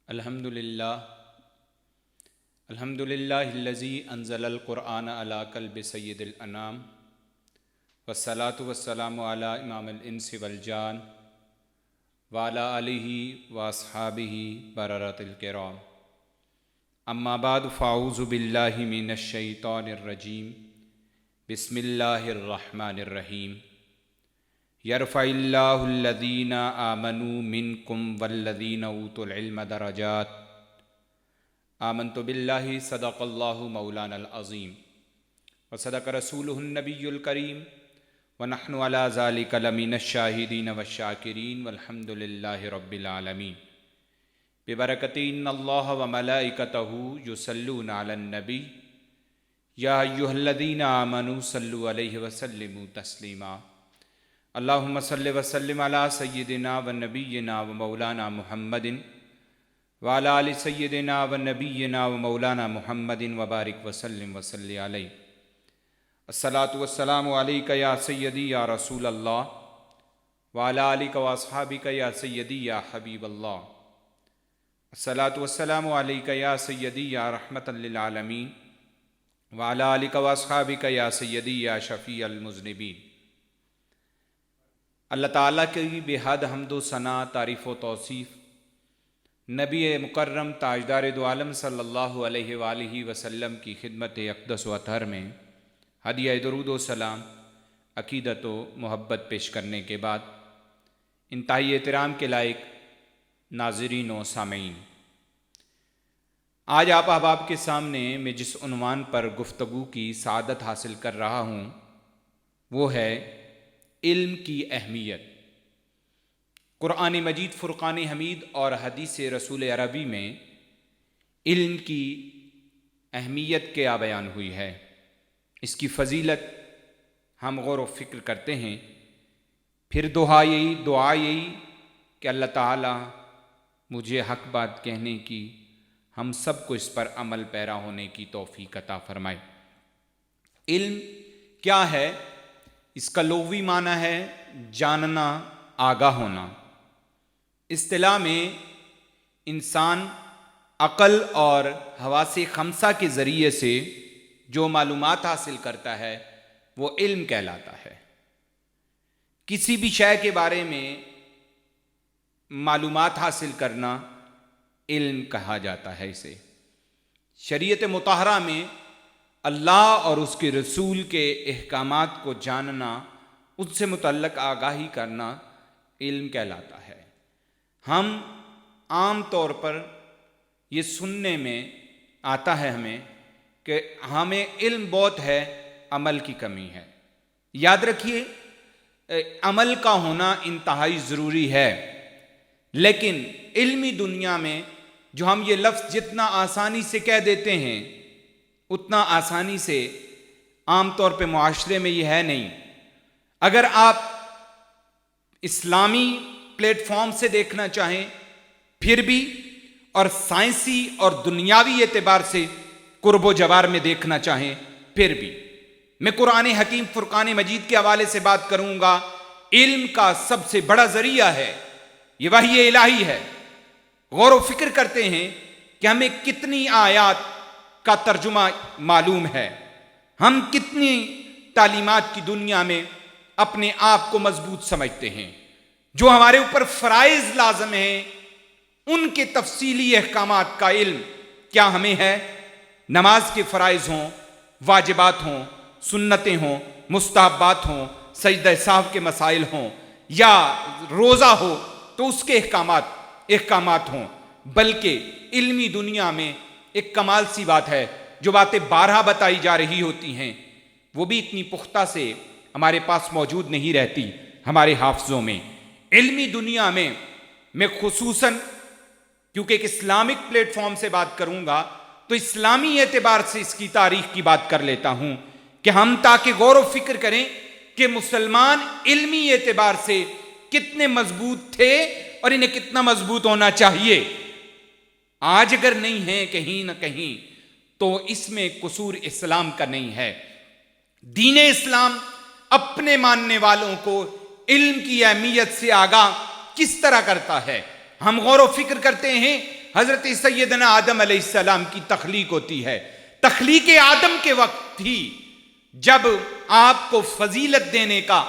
الحمدللہ الذی انزل القرآن علی قلب سید الانام والصلاة والسلام علی امام الانس والجان وعلی آلہ واصحابہ بررۃ الکرام اما بعد فاعوذ باللہ من الشیطان الرجیم بسم اللہ الرحمن الرحیم یرفع اللہ الذین آمنوا منکم والذین اوتوا العلم درجات آمنت باللہ صدق اللہ مولانا العظیم وصدق رسولہ النبی الکریم ونحن علی ذلک لمن الشاہدین والشاکرین والحمد للہ رب العالمین ببرکۃ ان اللہ وملائکتہ یصلون علی النبی یا ایھا الذین آمنوا صلوا علیہ وسلموا تسلیما اللہم صل وسلم علی سیدنا و نبینا و مولانا محمد وعلی آل سیدنا و نبینا و مولانا محمد وبارک وسلم وصلی علیہ الصلاۃ والسلام علیک یا سیدی یا رسول اللہ وعلی آلک و اصحابک یا سیدی یا حبیب اللہ الصلاۃ والسلام علیک یا سیدی یا رحمۃ للعالمین وعلی آلک و اصحابک یا سیدی یا شفیع المذنبین۔ اللہ تعالیٰ کی بے حد حمد و ثنا، تعریف و توصیف نبی مکرم تاجدار دو عالم صلی اللہ علیہ وآلہ وسلم کی خدمت اقدس و اطہر میں ہدیہ درود و سلام، عقیدت و محبت پیش کرنے کے بعد انتہائی احترام کے لائق ناظرین و سامعین، آج آپ احباب کے سامنے میں جس عنوان پر گفتگو کی سعادت حاصل کر رہا ہوں وہ ہے علم کی اہمیت۔ قرآن مجید فرقان حمید اور حدیث رسول عربی میں علم کی اہمیت کیا بیان ہوئی ہے، اس کی فضیلت ہم غور و فکر کرتے ہیں، پھر دعا یہی کہ اللہ تعالی مجھے حق بات کہنے کی، ہم سب کو اس پر عمل پیرا ہونے کی توفیق عطا فرمائے۔ علم کیا ہے؟ اس کا لغوی معنی ہے جاننا، آگاہ ہونا۔ اصطلاح میں انسان عقل اور حواس خمسہ کے ذریعے سے جو معلومات حاصل کرتا ہے وہ علم کہلاتا ہے۔ کسی بھی شے کے بارے میں معلومات حاصل کرنا علم کہا جاتا ہے اسے۔ شریعت مطہرہ میں اللہ اور اس کے رسول کے احکامات کو جاننا، اس سے متعلق آگاہی کرنا علم کہلاتا ہے۔ ہم عام طور پر یہ سننے میں آتا ہے ہمیں کہ ہمیں علم بہت ہے، عمل کی کمی ہے۔ یاد رکھیے، عمل کا ہونا انتہائی ضروری ہے، لیکن علمی دنیا میں جو ہم یہ لفظ جتنا آسانی سے کہہ دیتے ہیں اتنا آسانی سے عام طور پہ معاشرے میں یہ ہے نہیں۔ اگر آپ اسلامی پلیٹ فارم سے دیکھنا چاہیں پھر بھی، اور سائنسی اور دنیاوی اعتبار سے قرب و جوار میں دیکھنا چاہیں پھر بھی، میں قرآن حکیم فرقان مجید کے حوالے سے بات کروں گا۔ علم کا سب سے بڑا ذریعہ ہے یہ وحی الہی ہے۔ غور و فکر کرتے ہیں کہ ہمیں کتنی آیات کا ترجمہ معلوم ہے، ہم کتنی تعلیمات کی دنیا میں اپنے آپ کو مضبوط سمجھتے ہیں، جو ہمارے اوپر فرائض لازم ہیں ان کے تفصیلی احکامات کا علم کیا ہمیں ہے؟ نماز کے فرائض ہوں، واجبات ہوں، سنتیں ہوں، مستحبات ہوں، سجدہ سہو کے مسائل ہوں، یا روزہ ہو تو اس کے احکامات ہوں، بلکہ علمی دنیا میں ایک کمال سی بات ہے، جو باتیں بارہا بتائی جا رہی ہوتی ہیں وہ بھی اتنی پختہ سے ہمارے پاس موجود نہیں رہتی ہمارے حافظوں میں۔ علمی دنیا میں خصوصاً کیونکہ ایک اسلامک پلیٹ فارم سے بات کروں گا تو اسلامی اعتبار سے اس کی تاریخ کی بات کر لیتا ہوں کہ ہم تاکہ غور و فکر کریں کہ مسلمان علمی اعتبار سے کتنے مضبوط تھے اور انہیں کتنا مضبوط ہونا چاہیے۔ آج اگر نہیں ہے کہیں نہ کہیں تو اس میں قصور اسلام کا نہیں ہے۔ دین اسلام اپنے ماننے والوں کو علم کی اہمیت سے آگاہ کس طرح کرتا ہے؟ ہم غور و فکر کرتے ہیں حضرت سیدنا آدم علیہ السلام کی تخلیق ہوتی ہے. تخلیق آدم کے وقت ہی جب آپ کو فضیلت دینے کا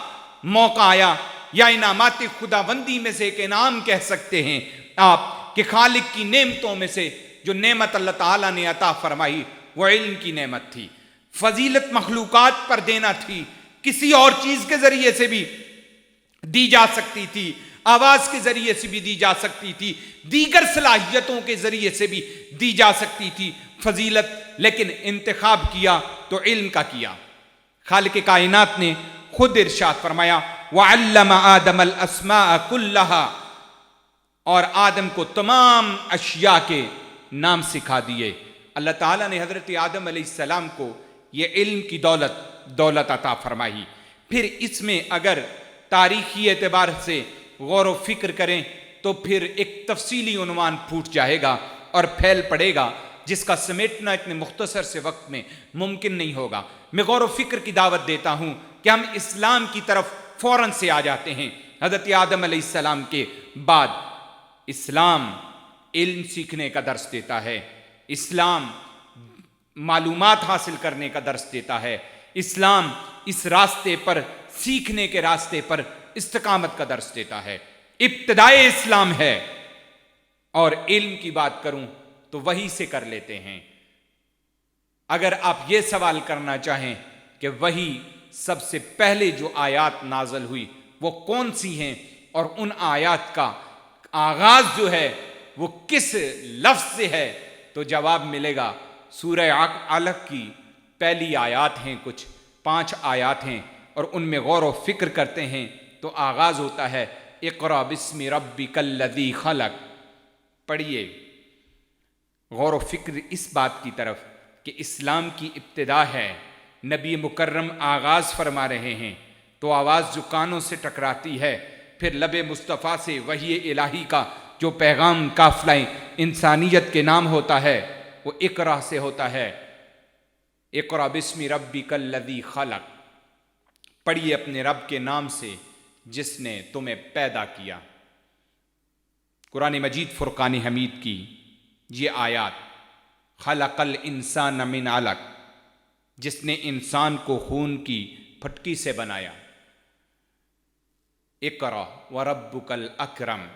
موقع آیا، یا انعامات خداوندی میں سے ایک انعام کہہ سکتے ہیں آپ کہ خالق کی نعمتوں میں سے جو نعمت اللہ تعالیٰ نے عطا فرمائی وہ علم کی نعمت تھی. فضیلت مخلوقات پر دینا تھی، کسی اور چیز کے ذریعے سے بھی دی جا سکتی تھی، آواز کے ذریعے سے بھی دی جا سکتی تھی، دیگر صلاحیتوں کے ذریعے سے بھی دی جا سکتی تھی فضیلت، لیکن انتخاب کیا تو علم کا کیا. خالق کائنات نے خود ارشاد فرمایا وَعَلَّمَ آدَمَ الْأَسْمَاءَ كُلَّهَا، اور آدم کو تمام اشیاء کے نام سکھا دیے. اللہ تعالیٰ نے حضرت آدم علیہ السلام کو یہ علم کی دولت عطا فرمائی. پھر اس میں اگر تاریخی اعتبار سے غور و فکر کریں تو پھر ایک تفصیلی عنوان پھوٹ جائے گا اور پھیل پڑے گا، جس کا سمیٹنا اتنے مختصر سے وقت میں ممکن نہیں ہوگا. میں غور و فکر کی دعوت دیتا ہوں کہ ہم اسلام کی طرف فوراً سے آ جاتے ہیں. حضرت آدم علیہ السلام کے بعد اسلام علم سیکھنے کا درس دیتا ہے، اسلام معلومات حاصل کرنے کا درس دیتا ہے، اسلام اس راستے پر، سیکھنے کے راستے پر استقامت کا درس دیتا ہے. ابتدائے اسلام ہے. اور علم کی بات کروں تو وحی سے کر لیتے ہیں. اگر آپ یہ سوال کرنا چاہیں کہ وحی سب سے پہلے جو آیات نازل ہوئی وہ کون سی ہیں اور ان آیات کا آغاز جو ہے وہ کس لفظ سے ہے، تو جواب ملے گا سورہ علق کی پہلی آیات ہیں، کچھ 5 آیات ہیں، اور ان میں غور و فکر کرتے ہیں تو آغاز ہوتا ہے اقرأ بسم ربک الذی خلق. پڑھیے، غور و فکر اس بات کی طرف کہ اسلام کی ابتدا ہے، نبی مکرم آغاز فرما رہے ہیں تو آواز جو کانوں سے ٹکراتی ہے، پھر لب مصطفیٰ سے وحی الہی کا جو پیغام قافلہ انسانیت کے نام ہوتا ہے وہ اقرا سے ہوتا ہے. اقرا بسم ربک الذی خلق. پڑھیے اپنے رب کے نام سے جس نے تمہیں پیدا کیا. قرآن مجید فرقان حمید کی یہ آیات، خلق الانسان من علق، جس نے انسان کو خون کی پھٹکی سے بنایا. اقرا وربک الاکرم.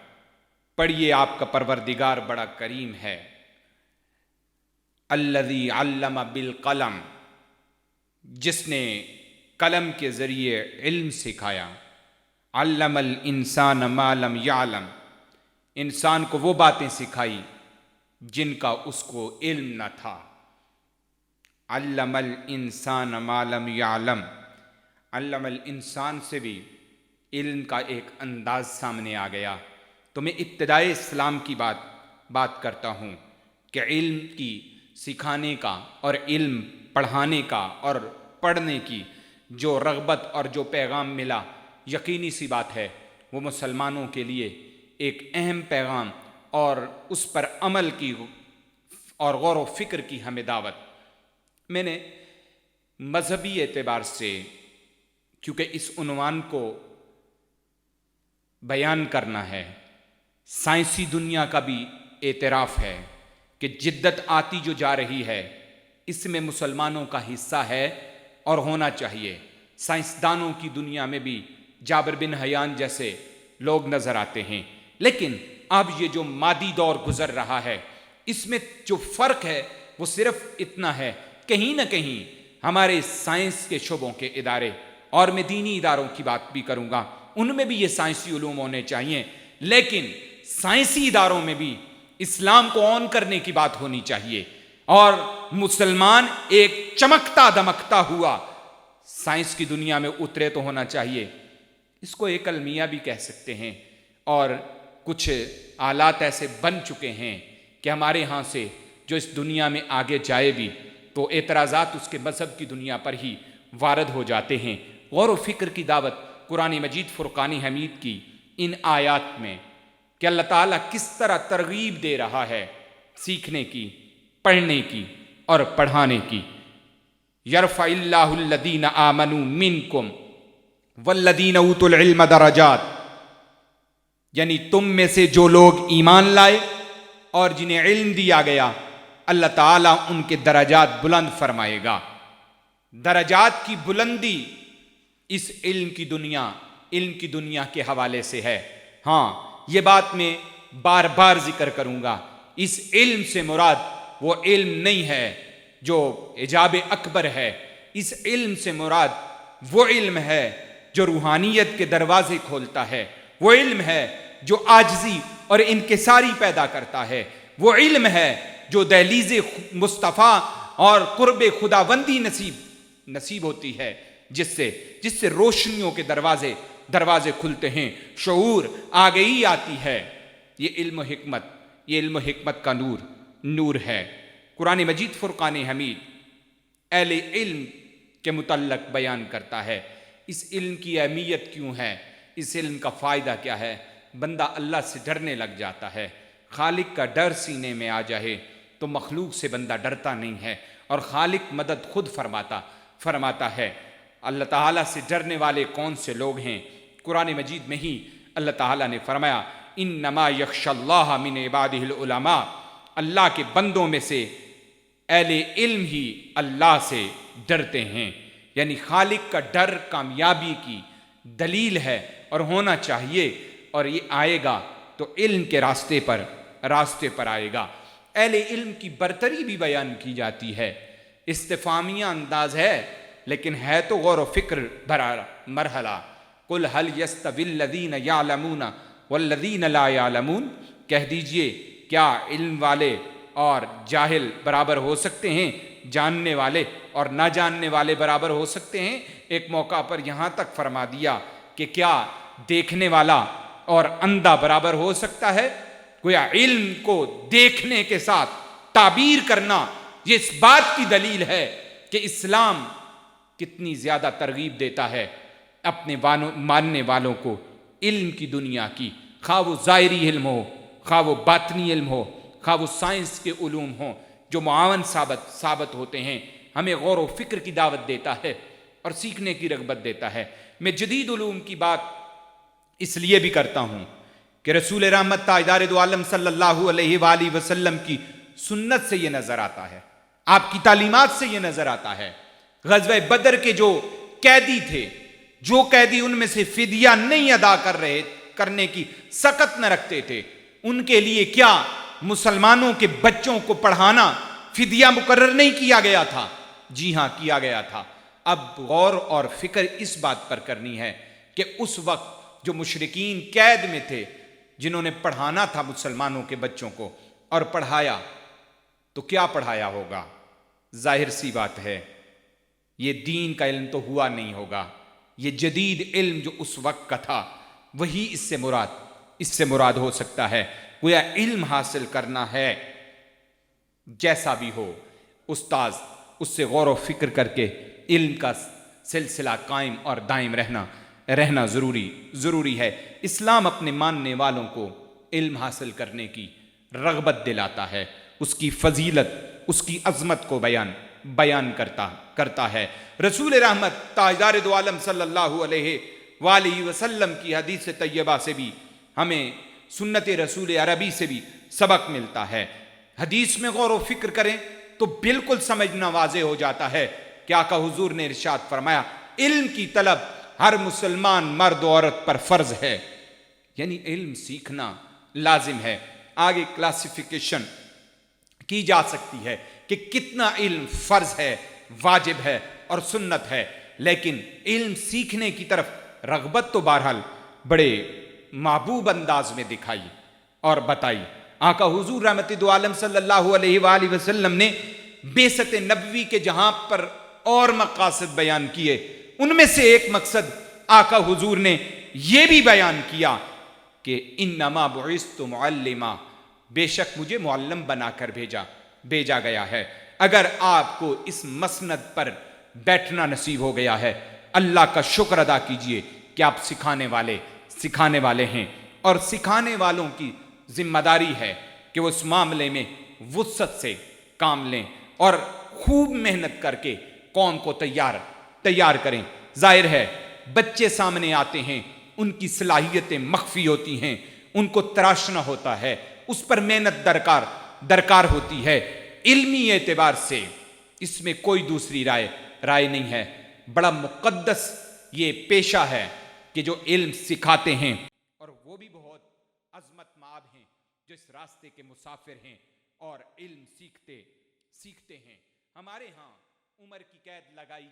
پڑھیے آپ کا پروردگار بڑا کریم ہے. الذی علم بالقلم، جس نے قلم کے ذریعے علم سکھایا. علم الانسان ما لم یعلم، انسان کو وہ باتیں سکھائی جن کا اس کو علم نہ تھا. علم الانسان ما لم یعلم. علم الانسان سے بھی علم کا ایک انداز سامنے آ گیا. تو میں ابتدائے اسلام کی بات کرتا ہوں کہ علم کی سکھانے کا اور علم پڑھانے کا اور پڑھنے کی جو رغبت اور جو پیغام ملا، یقینی سی بات ہے وہ مسلمانوں کے لیے ایک اہم پیغام اور اس پر عمل کی اور غور و فکر کی ہمیں دعوت. میں نے مذہبی اعتبار سے، کیونکہ اس عنوان کو بیان کرنا ہے، سائنسی دنیا کا بھی اعتراف ہے کہ جدت آتی جو جا رہی ہے اس میں مسلمانوں کا حصہ ہے اور ہونا چاہیے. سائنسدانوں کی دنیا میں بھی جابر بن حیان جیسے لوگ نظر آتے ہیں، لیکن اب یہ جو مادی دور گزر رہا ہے اس میں جو فرق ہے وہ صرف اتنا ہے، کہیں نہ کہیں ہمارے سائنس کے شعبوں کے ادارے، اور میں دینی اداروں کی بات بھی کروں گا، ان میں بھی یہ سائنسی علوم ہونے چاہیے، لیکن سائنسی اداروں میں بھی اسلام کو آن کرنے کی بات ہونی چاہیے. اور مسلمان ایک چمکتا دمکتا ہوا سائنس کی دنیا میں اترے تو ہونا چاہیے. اس کو ایک المیہ بھی کہہ سکتے ہیں. اور کچھ آلات ایسے بن چکے ہیں کہ ہمارے ہاں سے جو اس دنیا میں آگے جائے بھی تو اعتراضات اس کے مذہب کی دنیا پر ہی وارد ہو جاتے ہیں. غور و فکر کی دعوت قرآن مجید فرقان حمید کی ان آیات میں کہ اللہ تعالیٰ کس طرح ترغیب دے رہا ہے سیکھنے کی، پڑھنے کی اور پڑھانے کی. یرفع اللہ الذین آمنوا منکم والذین اوتوا العلم درجات، یعنی تم میں سے جو لوگ ایمان لائے اور جنہیں علم دیا گیا اللہ تعالیٰ ان کے درجات بلند فرمائے گا۔ درجات کی بلندی اس علم کی دنیا کے حوالے سے ہے۔ ہاں، یہ بات میں بار بار ذکر کروں گا، اس علم سے مراد وہ علم نہیں ہے جو حجاب اکبر ہے، اس علم سے مراد وہ علم ہے جو روحانیت کے دروازے کھولتا ہے، وہ علم ہے جو عاجزی اور انکساری پیدا کرتا ہے، وہ علم ہے جو دہلیز مصطفیٰ اور قرب خداوندی نصیب ہوتی ہے، جس سے روشنیوں کے دروازے کھلتے ہیں، شعور آگہی آتی ہے۔ یہ علم و حکمت کا نور ہے۔ قرآن مجید فرقان حمید اہل علم کے متعلق بیان کرتا ہے۔ اس علم کی اہمیت کیوں ہے، اس علم کا فائدہ کیا ہے؟ بندہ اللہ سے ڈرنے لگ جاتا ہے۔ خالق کا ڈر سینے میں آ جائے تو مخلوق سے بندہ ڈرتا نہیں ہے، اور خالق مدد خود فرماتا ہے۔ اللہ تعالیٰ سے ڈرنے والے کون سے لوگ ہیں؟ قرآن مجید میں ہی اللہ تعالیٰ نے فرمایا انما یخشی اللہ من عبادہ العلماء، اللہ کے بندوں میں سے اہل علم ہی اللہ سے ڈرتے ہیں۔ یعنی خالق کا ڈر کامیابی کی دلیل ہے اور ہونا چاہیے، اور یہ آئے گا تو علم کے راستے پر آئے گا۔ اہل علم کی برتری بھی بیان کی جاتی ہے، استفہامیہ انداز ہے لیکن ہے تو غور و فکر بھرا مرحلہ۔ قل هل يستوي الذين يعلمون والذين لا يعلمون، کہہ دیجئے کیا علم والے اور جاہل برابر ہو سکتے ہیں؟ جاننے والے اور نہ جاننے والے برابر ہو سکتے ہیں؟ ایک موقع پر یہاں تک فرما دیا کہ کیا دیکھنے والا اور اندھا برابر ہو سکتا ہے؟ گویا علم کو دیکھنے کے ساتھ تعبیر کرنا یہ اس بات کی دلیل ہے کہ اسلام کتنی زیادہ ترغیب دیتا ہے اپنے ماننے والوں کو علم کی دنیا کی، خواہ وہ ظاہری علم ہو، خواہ وہ باطنی علم ہو، خواہ وہ سائنس کے علوم ہوں جو معاون ثابت ہوتے ہیں۔ ہمیں غور و فکر کی دعوت دیتا ہے اور سیکھنے کی رغبت دیتا ہے۔ میں جدید علوم کی بات اس لیے بھی کرتا ہوں کہ رسول رحمت تاجدار دو عالم صلی اللہ علیہ وآلہ وسلم کی سنت سے یہ نظر آتا ہے، آپ کی تعلیمات سے یہ نظر آتا ہے۔ غزوہ بدر کے جو قیدی تھے، جو قیدی ان میں سے فدیہ نہیں ادا کرنے کی سخت نہ رکھتے تھے، ان کے لیے کیا مسلمانوں کے بچوں کو پڑھانا فدیہ مقرر نہیں کیا گیا تھا؟ جی ہاں، کیا گیا تھا۔ اب غور اور فکر اس بات پر کرنی ہے کہ اس وقت جو مشرکین قید میں تھے، جنہوں نے پڑھانا تھا مسلمانوں کے بچوں کو اور پڑھایا، تو کیا پڑھایا ہوگا؟ ظاہر سی بات ہے یہ دین کا علم تو ہوا نہیں ہوگا، یہ جدید علم جو اس وقت کا تھا وہی اس سے مراد ہو سکتا ہے۔ گویا علم حاصل کرنا ہے، جیسا بھی ہو، استاذ اس سے غور و فکر کر کے علم کا سلسلہ قائم اور دائم رہنا ضروری ہے۔ اسلام اپنے ماننے والوں کو علم حاصل کرنے کی رغبت دلاتا ہے، اس کی فضیلت، اس کی عظمت کو بیان کرتا ہے۔ رسول رحمت تاجدار دو عالم صلی اللہ علیہ وآلہ وسلم کی حدیث طیبہ سے بھی ہمیں سنت رسول عربی سے بھی سبق ملتا ہے۔ حدیث میں غور و فکر کریں تو بالکل سمجھنا واضح ہو جاتا ہے کہ آقا حضور نے ارشاد فرمایا علم کی طلب ہر مسلمان مرد و عورت پر فرض ہے، یعنی علم سیکھنا لازم ہے۔ آگے کلاسیفیکیشن کی جا سکتی ہے کہ کتنا علم فرض ہے، واجب ہے اور سنت ہے، لیکن علم سیکھنے کی طرف رغبت تو بہرحال بڑے محبوب انداز میں دکھائی اور بتائی۔ آقا حضور رحمت دو عالم صلی اللہ علیہ وآلہ وسلم نے بعثت نبوی کے جہاں پر اور مقاصد بیان کیے، ان میں سے ایک مقصد آقا حضور نے یہ بھی بیان کیا کہ انما بعثت معلما، بے شک مجھے معلم بنا کر بھیجا گیا ہے۔ اگر آپ کو اس مسند پر بیٹھنا نصیب ہو گیا ہے، اللہ کا شکر ادا کیجئے کہ آپ سکھانے والے ہیں، اور سکھانے والوں کی ذمہ داری ہے کہ وہ اس معاملے میں وسعت سے کام لیں اور خوب محنت کر کے قوم کو تیار کریں۔ ظاہر ہے بچے سامنے آتے ہیں، ان کی صلاحیتیں مخفی ہوتی ہیں، ان کو تراشنا ہوتا ہے، اس پر محنت درکار ہوتی ہے۔ علمی اعتبار سے اس میں کوئی دوسری رائے نہیں ہے۔ بڑا مقدس یہ پیشہ ہے کہ جو علم سکھاتے ہیں، اور وہ بھی بہت عظمت مآب ہیں جو اس راستے کے مسافر ہیں اور علم سیکھتے ہیں۔ ہمارے ہاں عمر کی قید لگائی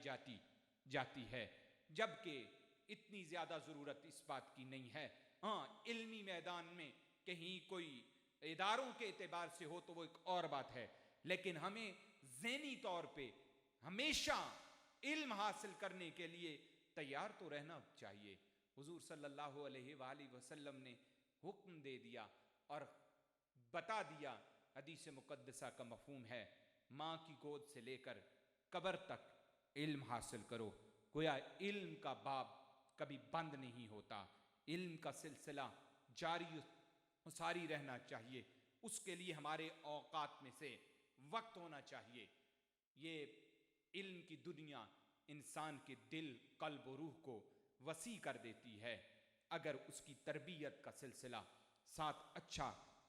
جاتی ہے، جبکہ اتنی زیادہ ضرورت اس بات کی نہیں ہے۔ ہاں، علمی میدان میں کہیں کوئی اداروں کے اعتبار سے ہو تو وہ ایک اور بات ہے، لیکن ہمیں ذہنی طور پہ ہمیشہ علم حاصل کرنے کے لیے تیار تو رہنا چاہیے۔ حضور صلی اللہ علیہ وآلہ وسلم نے حکم دے دیا اور بتا دیا، حدیث مقدسہ کا مفہوم ہے، ماں کی گود سے لے کر قبر تک علم حاصل کرو۔ گویا علم کا باب کبھی بند نہیں ہوتا، علم کا سلسلہ جاری ساری رہنا چاہیے۔ اس کے لیے ہمارے اوقات میں سے وقت ہونا چاہیے۔ یہ علم کی دنیا انسان کے دل، قلب و روح کو وسیع کر دیتی ہے اگر اس کی تربیت کا سلسلہ ساتھ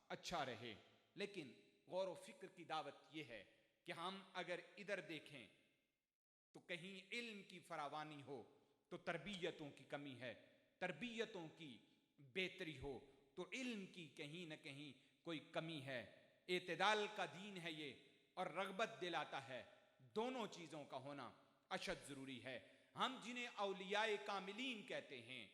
اچھا رہے۔ لیکن غور و فکر کی دعوت یہ ہے کہ ہم اگر ادھر دیکھیں تو کہیں علم کی فراوانی ہو تو تربیتوں کی کمی ہے، تربیتوں کی بہتری ہو تو علم کی کہیں نہ کہیں کوئی کمی ہے۔ اعتدال کا دین ہے یہ، اور رغبت دلاتا ہے۔ دونوں چیزوں کا ہونا اشد ضروری ہے۔ ہم جنہیں اولیاء کاملین کہتے ہیں،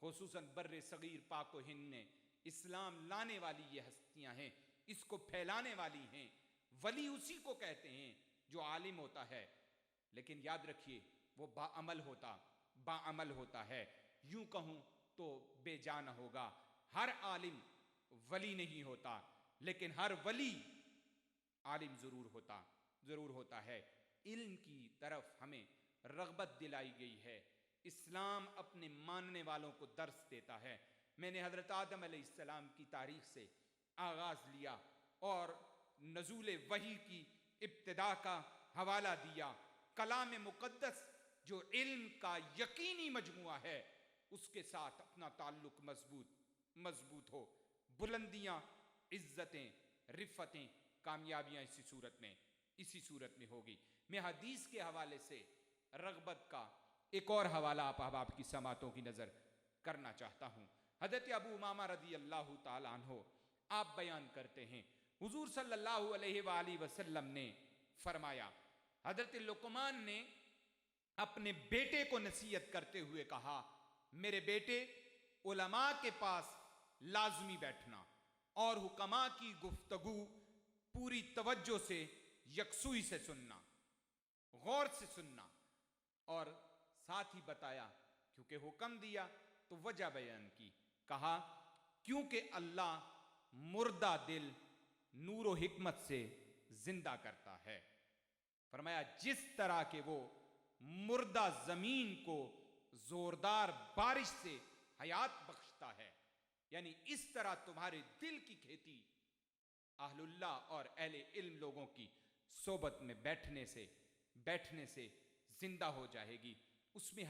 خصوصاً بر صغیر پاک و ہند میں اسلام لانے والی یہ ہستیاں ہیں، اس کو پھیلانے والی ہیں۔ ولی اسی کو کہتے ہیں جو عالم ہوتا ہے، لیکن یاد رکھیے وہ باعمل ہوتا ہے۔ یوں کہوں تو بے جان ہوگا۔ ہر عالم ولی نہیں ہوتا، لیکن ہر ولی عالم ضرور ہوتا ہے۔ علم کی طرف ہمیں رغبت دلائی گئی ہے۔ اسلام اپنے ماننے والوں کو درس دیتا ہے۔ میں نے حضرت آدم علیہ السلام کی تاریخ سے آغاز لیا اور نزول وحی کی ابتدا کا حوالہ دیا۔ کلام مقدس جو علم کا یقینی مجموعہ ہے، اس کے ساتھ اپنا تعلق مضبوط ہو۔ بلندیاں، عزتیں، رفتیں، کامیابیاں اسی صورت میں ہوگی۔ میں حدیث کے حوالے سے رغبت کا ایک اور حوالہ آپ احباب کی سماعتوں کی نظر کرنا چاہتا ہوں۔ حضرت ابو امامہ رضی اللہ تعالیٰ عنہ آپ بیان کرتے ہیں، حضور صلی اللہ علیہ وآلہ وسلم نے فرمایا، حضرت لقمان نے اپنے بیٹے کو نصیحت کرتے ہوئے کہا، میرے بیٹے، علماء کے پاس لازمی بیٹھنا اور حکماء کی گفتگو پوری توجہ سے، یکسوئی سے سننا، غور سے سننا، اور ساتھ ہی بتایا، کیونکہ حکم دیا تو وجہ بیان کی، کہا کیونکہ اللہ مردہ دل نور و حکمت سے زندہ کرتا ہے۔ فرمایا جس طرح کہ وہ مردہ زمین کو زوردار بارش سے حیات بخشتا ہے، یعنی اس طرح تمہارے دل کی کھیتی اہل اللہ اور اہل علم لوگوں کی صحبت میں بیٹھنے سے زندہ ہو جائے گی، اس میں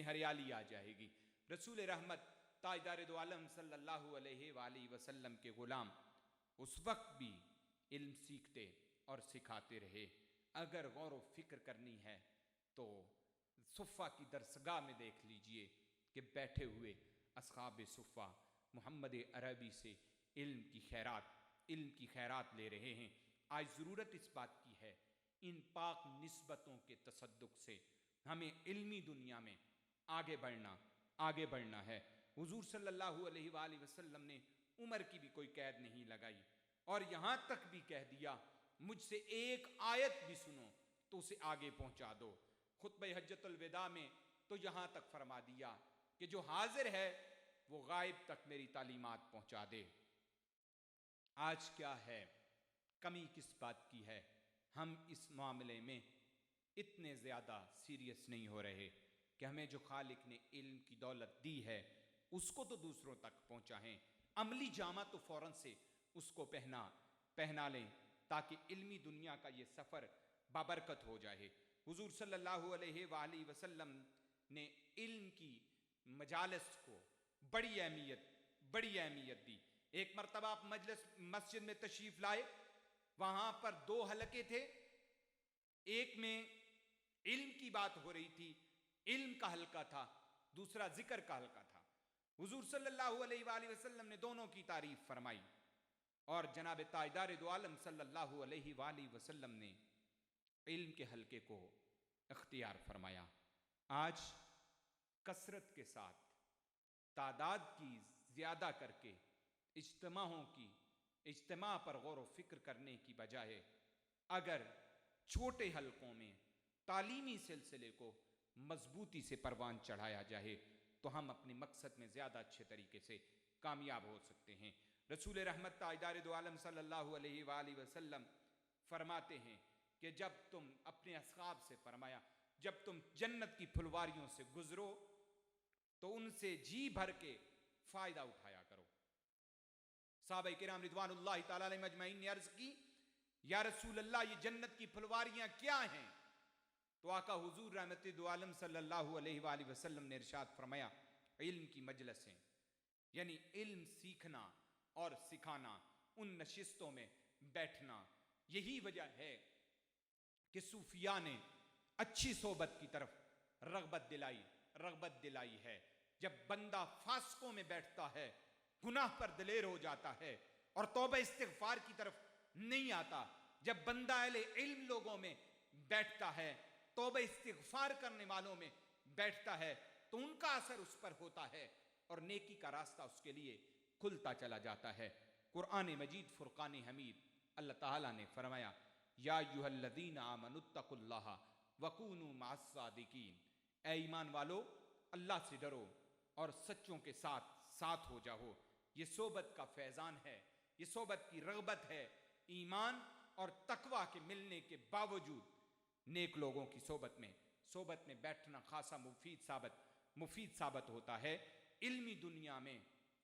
ہریالی آ جائے گی۔ رسول رحمت تاجدار دو عالم صلی اللہ علیہ وآلہ وسلم کے غلام اس وقت بھی علم سیکھتے اور سکھاتے رہے۔ اگر غور و فکر کرنی ہے تو صفہ کی درسگاہ میں دیکھ لیجئے کہ بیٹھے ہوئے اصحاب صفہ محمد عربی سے علم کی خیرات لے رہے ہیں۔ آج ضرورت اس بات کی ہے، ان پاک نسبتوں کے تصدق سے ہمیں علمی دنیا میں آگے بڑھنا ہے۔ حضور صلی اللہ علیہ وآلہ وسلم نے عمر کی بھی کوئی قید نہیں لگائی، اور یہاں تک بھی کہہ دیا مجھ سے ایک آیت بھی سنو تو اسے آگے پہنچا دو۔ خطبہ حجۃ الوداع میں تو یہاں تک فرما دیا کہ جو حاضر ہے وہ غائب تک میری تعلیمات پہنچا دے۔ آج کیا ہے، کمی کس بات کی ہے؟ ہم اس معاملے میں اتنے زیادہ سیریس نہیں ہو رہے کہ ہمیں جو خالق نے علم کی دولت دی ہے اس کو تو دوسروں تک پہنچائیں، عملی جامہ تو فوراً سے اس کو پہنا لیں تاکہ علمی دنیا کا یہ سفر بابرکت ہو جائے۔ حضور صلی اللہ علیہ وآلہ وسلم نے علم کی مجالس کو بڑی اہمیت دی۔ ایک مرتبہ آپ مسجد میں تشریف لائے، وہاں پر 2 حلقے تھے، ایک میں علم کی بات ہو رہی تھی، علم کا حلقہ تھا، دوسرا ذکر کا حلقہ تھا۔ حضور صلی اللہ علیہ وآلہ وسلم نے دونوں کی تعریف فرمائی، اور جناب تاجدار دو عالم صلی اللہ علیہ وآلہ وسلم نے علم کے حلقے کو اختیار فرمایا۔ آج کثرت کے ساتھ تعداد کی زیادہ کر کے اجتماع پر غور و فکر کرنے کی بجائے اگر چھوٹے حلقوں میں تعلیمی سلسلے کو مضبوطی سے پروان چڑھایا جائے تو ہم اپنے مقصد میں زیادہ اچھے طریقے سے کامیاب ہو سکتے ہیں۔ رسول رحمت تاجدار دو عالم صلی اللہ علیہ وآلہ وسلم فرماتے ہیں کہ جب تم اپنے اصحاب سے فرمایا، جب تم جنت کی پھلواریوں سے گزرو تو ان سے جی بھر کے فائدہ اٹھایا کرو۔ صحابہ کرام رضوان اللہ تعالی علیہم اجمعین نے عرض کی، یا رسول اللہ یہ جنت کی پھلواریاں کیا ہیں؟ تو آقا حضور رحمت دو عالم صلی اللہ علیہ وآلہ وسلم نے ارشاد فرمایا، علم کی مجلسیں، یعنی علم سیکھنا اور سکھانا، ان نشستوں میں بیٹھنا۔ یہی وجہ ہے کہ صوفیاء نے اچھی صحبت کی طرف رغبت دلائی ہے۔ جب بندہ فاسقوں میں بیٹھتا ہے، گناہ پر دلیر ہو جاتا ہے اور توبہ استغفار کی طرف نہیں آتا، جب بندہ اہل علم لوگوں میں بیٹھتا ہے، توبہ استغفار کرنے والوں میں بیٹھتا ہے، تو ان کا اثر اس پر ہوتا ہے اور نیکی کا راستہ اس کے لیے کھلتا چلا جاتا ہے۔ قرآن مجید فرقان حمید اللہ تعالیٰ نے فرمایا، یا ایھا الذین آمنوا اتقوا اللہ وکونوا مع الصادقین، اے ایمان والو اللہ سے ڈرو اور سچوں کے ساتھ ہو جاؤ۔ یہ صحبت کا فیضان ہے، یہ صحبت کی رغبت ہے، ایمان اور تقوی کے ملنے کے باوجود نیک لوگوں کی صحبت میں بیٹھنا خاصا مفید ثابت ہوتا ہے۔ علمی دنیا میں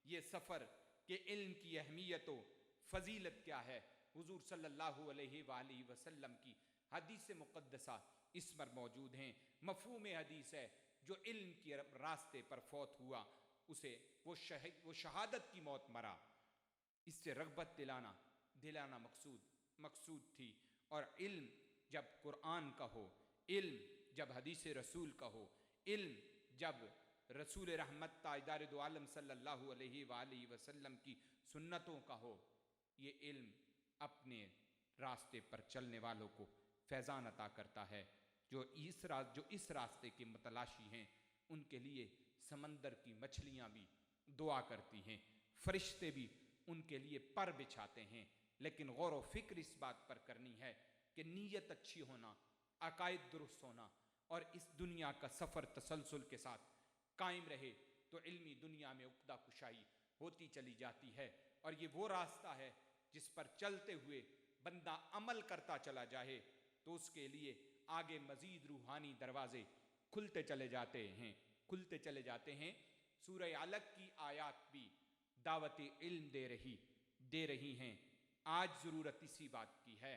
یہ سفر کہ علم کی اہمیت و فضیلت کیا ہے، حضور صلی اللہ علیہ وآلہ وسلم کی حدیث مقدسہ اس پر موجود ہیں۔ مفہوم حدیث ہے، جو علم کے راستے پر فوت ہوا اسے وہ شہادت کی موت مرا۔ اس سے رغبت دلانا مقصود تھی، اور علم جب قرآن کا ہو، علم جب حدیث رسول کا ہو، علم جب رسول رحمت تاجدار دو عالم صلی اللہ علیہ وآلہ وسلم کی سنتوں کا ہو، یہ علم اپنے راستے پر چلنے والوں کو فیضان عطا کرتا ہے۔ جو اس راستے کے متلاشی ہیں ان کے لیے سمندر کی مچھلیاں بھی دعا کرتی ہیں، فرشتے بھی ان کے لیے پر بچھاتے ہیں۔ لیکن غور و فکر اس بات پر کرنی ہے کہ نیت اچھی ہونا، عقائد درست ہونا، اور اس دنیا کا سفر تسلسل کے ساتھ قائم رہے تو علمی دنیا میں عقدہ کشائی ہوتی چلی جاتی ہے۔ اور یہ وہ راستہ ہے جس پر چلتے ہوئے بندہ عمل کرتا چلا جائے تو اس کے لیے آگے مزید روحانی دروازے کھلتے چلے جاتے ہیں۔ سورہ علق کی آیات بھی دعوت علم دے رہی ہیں۔ آج ضرورت اسی بات کی ہے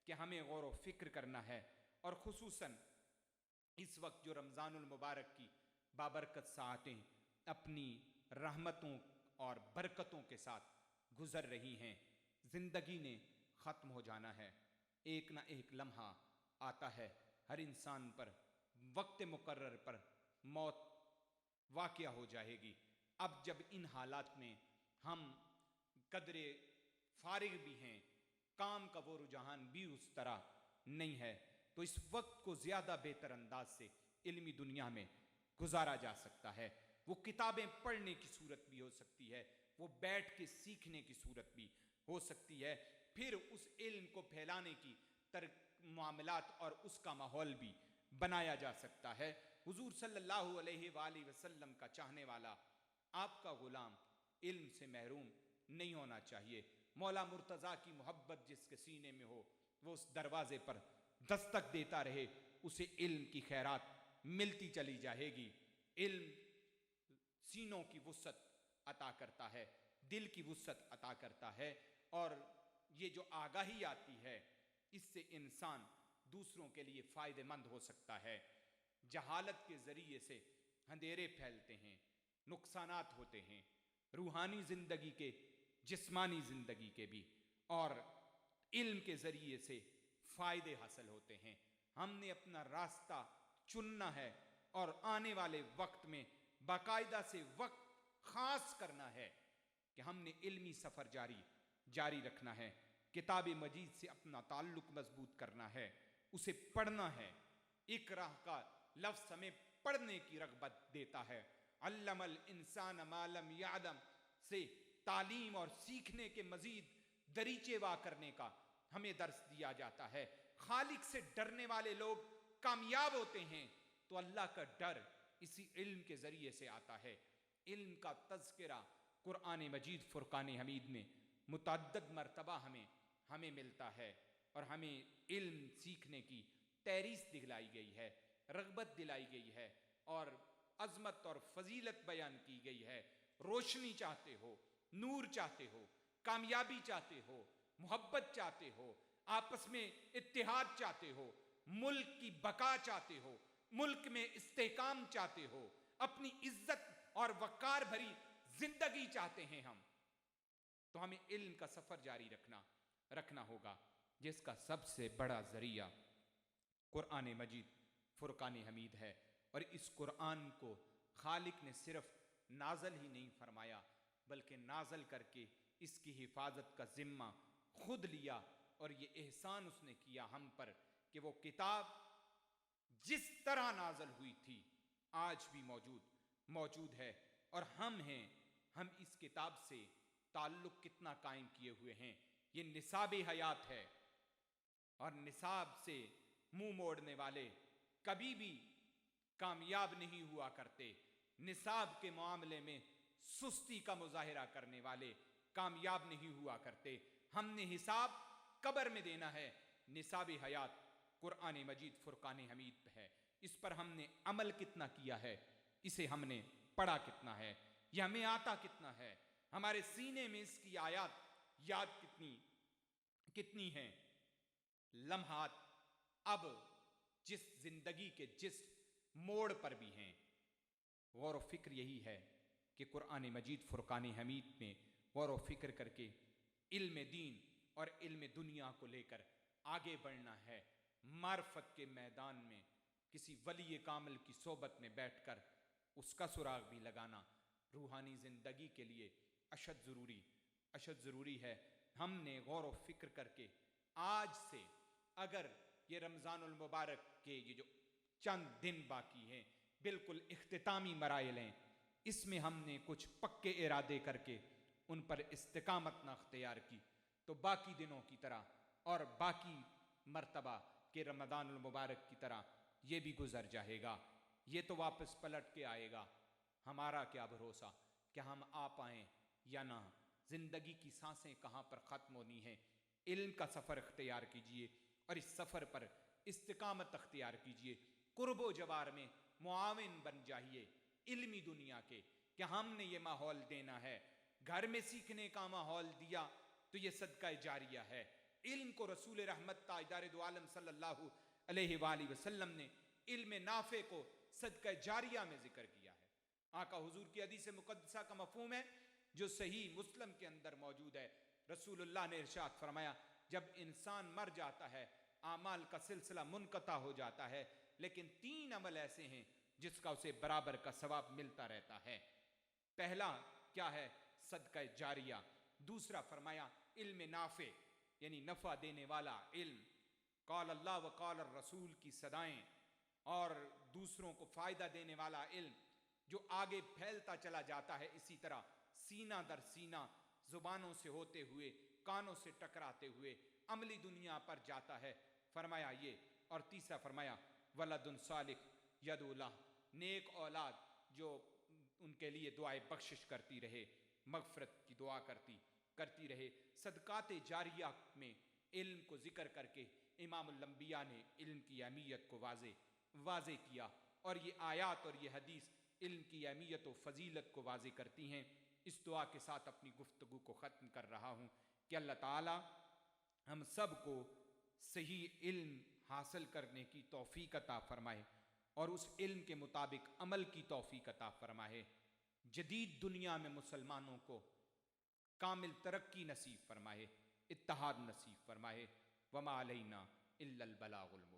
کہ ہمیں غور و فکر کرنا ہے، اور خصوصاً اس وقت جو رمضان المبارک کی بابرکت ساعتیں اپنی رحمتوں اور برکتوں کے ساتھ گزر رہی ہیں، زندگی نے ختم ہو جانا ہے، ایک نہ ایک لمحہ آتا ہے، ہر انسان پر وقت مقرر پر موت واقعہ ہو جائے گی۔ اب جب ان حالات میں ہم قدرے فارغ بھی ہیں، کام کا وہ رجحان بھی اس طرح نہیں ہے، تو اس وقت کو زیادہ بہتر انداز سے علمی دنیا میں گزارا جا سکتا ہے۔ وہ کتابیں پڑھنے کی صورت بھی ہو سکتی ہے، وہ بیٹھ کے سیکھنے کی صورت بھی ہو سکتی ہے، پھر اس علم کو پھیلانے کی معاملات اور اس کا ماحول بھی بنایا جا سکتا ہے۔ حضور صلی اللہ علیہ وآلہ وسلم کا چاہنے والا، آپ کا غلام علم سے محروم نہیں ہونا چاہیے۔ مولا مرتضیٰ کی محبت جس کے سینے میں ہو، وہ اس دروازے پر دستک دیتا رہے، اسے علم کی خیرات ملتی چلی جائے گی۔ علم سینوں کی وسعت عطا کرتا ہے، دل کی وسعت عطا کرتا ہے، اور یہ جو آگاہی آتی ہے اس سے انسان دوسروں کے لیے فائدہ مند ہو سکتا ہے۔ جہالت کے ذریعے سے اندھیرے پھیلتے ہیں، نقصانات ہوتے ہیں، روحانی زندگی کے جسمانی زندگی کے بھی، اور علم کے ذریعے سے فائدے حاصل ہوتے ہیں۔ ہم نے اپنا راستہ چننا ہے اور آنے والے وقت میں باقاعدہ سے وقت خاص کرنا ہے کہ ہم نے علمی سفر جاری رکھنا ہے، کتاب مجید سے اپنا تعلق مضبوط کرنا ہے، اسے پڑھنا ہے۔ اقرا کا لفظ ہمیں پڑھنے کی رغبت دیتا ہے۔ علم الانسان ما لم یعلم سے تعلیم اور سیکھنے کے مزید دریچے وا کرنے کا ہمیں درس دیا جاتا ہے۔ خالق سے ڈرنے والے لوگ کامیاب ہوتے ہیں تو اللہ کا ڈر اسی علم کے ذریعے سے آتا ہے۔ علم کا تذکرہ قرآن مجید فرقان حمید میں متعدد مرتبہ ہمیں ملتا ہے، اور ہمیں علم سیکھنے کی تحریص دلائی گئی ہے، رغبت دلائی گئی ہے، اور عظمت اور فضیلت بیان کی گئی ہے۔ روشنی چاہتے ہو، نور چاہتے ہو، کامیابی چاہتے ہو، محبت چاہتے ہو، آپس میں اتحاد چاہتے ہو، ملک کی بقا چاہتے ہو، ملک میں استحکام چاہتے ہو، اپنی عزت اور وقار بھری زندگی چاہتے ہیں ہم، تو ہمیں علم کا سفر جاری رکھنا ہوگا، جس کا سب سے بڑا ذریعہ قرآن مجید فرقان حمید ہے۔ اور اس قرآن کو خالق نے صرف نازل ہی نہیں فرمایا، بلکہ نازل کر کے اس کی حفاظت کا ذمہ خود لیا، اور یہ احسان اس نے کیا ہم پر کہ وہ کتاب جس طرح نازل ہوئی تھی آج بھی موجود ہے، اور ہم اس کتاب سے تعلق کتنا قائم کیے ہوئے ہیں۔ یہ نصاب حیات ہے، اور نصاب سے منہ موڑنے والے کبھی بھی کامیاب نہیں ہوا کرتے۔ نصاب کے معاملے میں سستی کا مظاہرہ کرنے والے کامیاب نہیں ہوا کرتے۔ ہم نے حساب قبر میں دینا ہے۔ نصاب حیات قرآن مجید فرقان حمید پہ ہے، اس پر ہم نے عمل کتنا کیا ہے، اسے ہم نے پڑھا کتنا ہے، یہ ہمیں آتا کتنا ہے، ہمارے سینے میں اس کی آیات یاد کتنی ہیں۔ لمحات اب جس زندگی کے جس موڑ پر بھی ہیں، غور و فکر یہی ہے کہ قرآن مجید فرقان حمید میں غور و فکر کر کے علم دین اور علم دنیا کو لے کر آگے بڑھنا ہے۔ معرفت کے میدان میں کسی ولی کامل کی صحبت میں بیٹھ کر اس کا سراغ بھی لگانا روحانی زندگی کے لیے اشد ضروری ہے۔ ہم نے غور و فکر کر کے آج سے، اگر یہ رمضان المبارک کے یہ جو چند دن باقی ہیں، بالکل اختتامی مراحل ہیں، اس میں ہم نے کچھ پکے ارادے کر کے ان پر استقامت نہ اختیار کی تو باقی دنوں کی طرح اور باقی مرتبہ کے رمضان المبارک کی طرح یہ بھی گزر جائے گا، یہ تو واپس پلٹ کے آئے گا۔ ہمارا کیا بھروسہ کہ ہم آ پائیں یا نہ، زندگی کی سانسیں کہاں پر ختم ہونی ہیں۔ علم کا سفر اختیار کیجئے اور اس سفر پر استقامت اختیار کیجئے، قرب و جوار میں معاون بن جائیے علمی دنیا کے، کہ ہم نے یہ ماحول دینا ہے۔ گھر میں سیکھنے کا ماحول دیا تو یہ صدقہ جاریہ ہے۔ علم کو رسول رحمت تاجدار دو عالم صلی اللہ علیہ وآلہ وسلم نے علم نافع کو صدقہ جاریہ میں ذکر کیا ہے۔ آقا حضور کی حدیث مقدسہ کا مفہوم ہے جو صحیح مسلم کے اندر موجود ہے۔ رسول اللہ نے ارشاد فرمایا، جب انسان مر جاتا ہے اعمال کا سلسلہ منقطع ہو جاتا ہے، لیکن 3 عمل ایسے ہیں جس کا اسے برابر کا ثواب ملتا رہتا ہے۔ پہلا کیا ہے؟ صدقہ جاریہ۔ دوسرا فرمایا علم نافع، یعنی نفع دینے والا علم، قال اللہ و قال الرسول کی صدائیں، اور دوسروں کو فائدہ دینے والا علم جو آگے پھیلتا چلا جاتا ہے، اسی طرح سینہ در سینہ، زبانوں سے ہوتے ہوئے، کانوں سے ٹکراتے ہوئے عملی دنیا پر جاتا ہے۔ فرمایا یہ، اور تیسرا فرمایا ولد صالح یدعو لہ، نیک اولاد جو ان کے لیے دعائے بخشش کرتی رہے، مغفرت کی دعا کرتی رہے۔ صدقات جاریہ میں علم کو ذکر کر کے امام الانبیاء نے علم کی اہمیت کو واضح کیا، اور یہ آیات اور یہ حدیث علم کی اہمیت و فضیلت کو واضح کرتی ہیں۔ اس دعا کے ساتھ اپنی گفتگو کو ختم کر رہا ہوں کہ اللہ تعالی ہم سب کو صحیح علم حاصل کرنے کی توفیق عطا فرمائے اور اس علم کے مطابق عمل کی توفیق عطا فرمائے۔ جدید دنیا میں مسلمانوں کو کامل ترقی نصیب فرمائے، اتحاد نصیب فرمائے۔ وما علینا الا البلاغ المبین۔